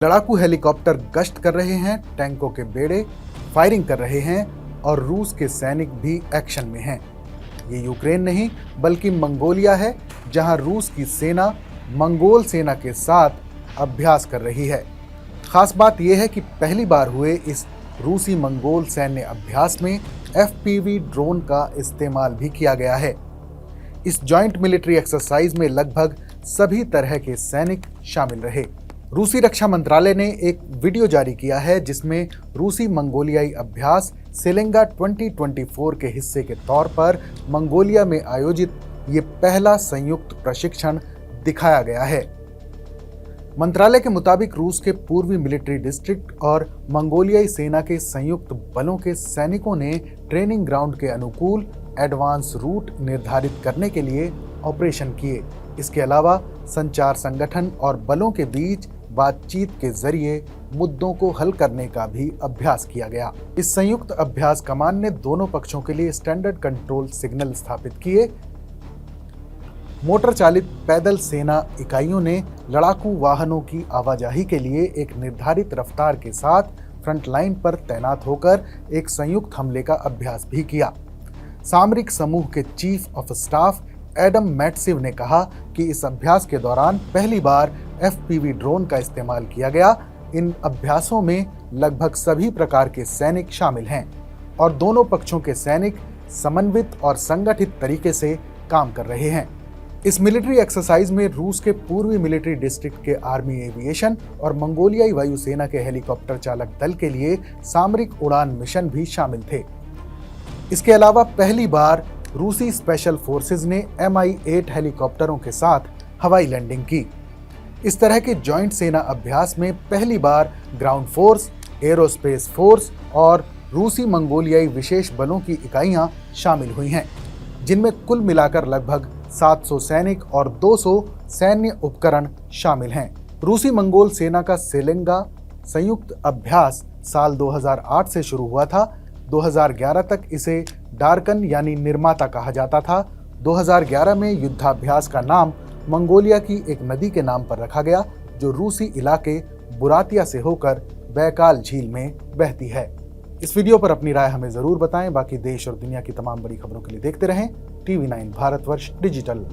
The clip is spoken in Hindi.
लड़ाकू हेलीकॉप्टर गश्त कर रहे हैं, टैंकों के बेड़े फायरिंग कर रहे हैं और रूस के सैनिक भी एक्शन में हैं। ये यूक्रेन नहीं बल्कि मंगोलिया है, जहां रूस की सेना मंगोल सेना के साथ अभ्यास कर रही है। खास बात यह है कि पहली बार हुए इस रूसी मंगोल सैन्य अभ्यास में FPV ड्रोन का इस्तेमाल भी किया गया है। इस जॉइंट मिलिट्री एक्सरसाइज में लगभग सभी तरह के सैनिक शामिल रहे। रूसी रक्षा मंत्रालय ने एक वीडियो जारी किया है जिसमें रूसी मंगोलियाई अभ्यास सेलेंगा 2024 के हिस्से के तौर पर मंगोलिया में आयोजित ये पहला संयुक्त प्रशिक्षण दिखाया गया है। मंत्रालय के मुताबिक रूस के पूर्वी मिलिट्री डिस्ट्रिक्ट और मंगोलियाई सेना के संयुक्त बलों के सैनिकों ने ट्रेनिंग ग्राउंड के अनुकूल एडवांस रूट निर्धारित करने के लिए ऑपरेशन किए। इसके अलावा संचार संगठन और बलों के बीच बातचीत के जरिए मुद्दों को हल करने का भी अभ्यास किया गया। इस संयुक्त अभ्यास कमान ने दोनों पक्षों के लिए स्टैंडर्ड कंट्रोल सिग्नल स्थापित किए। मोटर चालित पैदल सेना इकाइयों ने लड़ाकू वाहनों की आवाजाही के लिए एक निर्धारित रफ्तार के साथ फ्रंट लाइन पर तैनात होकर एक संयुक्त हमले का अभ्यास भी किया। सामरिक समूह के चीफ ऑफ स्टाफ एडम मैट्सिव ने कहा कि इस अभ्यास के दौरान पहली बार FPV ड्रोन का इस्तेमाल किया गया। इन अभ्यासों में लगभग सभी प्रकार के सैनिक शामिल हैं और दोनों पक्षों के सैनिक समन्वित और संगठित तरीके से काम कर रहे हैं। इस मिलिट्री एक्सरसाइज में रूस के पूर्वी मिलिट्री डिस्ट्रिक्ट के आर्मी एविएशन और मंगोलियाई वायुसेना के हेलीकॉप्टर चालक दल के लिए सामरिक उड़ान मिशन भी शामिल थे। इसके अलावा पहली बार रूसी स्पेशल फोर्सेज ने Mi-8 हेलीकॉप्टरों के साथ हवाई लैंडिंग की। इस तरह के जॉइंट सेना अभ्यास में पहली बार ग्राउंड फोर्स, एरोस्पेस फोर्स और रूसी मंगोलियाई विशेष बलों की इकाइयां शामिल हुई हैं, जिनमें कुल मिलाकर लगभग 700 सैनिक और 200 सैन्य उपकरण शामिल हैं। रूसी मंगोल सेना का सेलेंगा संयुक्त अभ्यास साल 2008 से शुरू हुआ था। 2011 तक इसे डार्कन यानी निर्माता कहा जाता था। 2011 में युद्धाभ्यास का नाम मंगोलिया की एक नदी के नाम पर रखा गया, जो रूसी इलाके बुरातिया से होकर बैकाल झील में बहती है। इस वीडियो पर अपनी राय हमें जरूर बताएं। बाकी देश और दुनिया की तमाम बड़ी खबरों के लिए देखते रहें TV9 भारतवर्ष डिजिटल।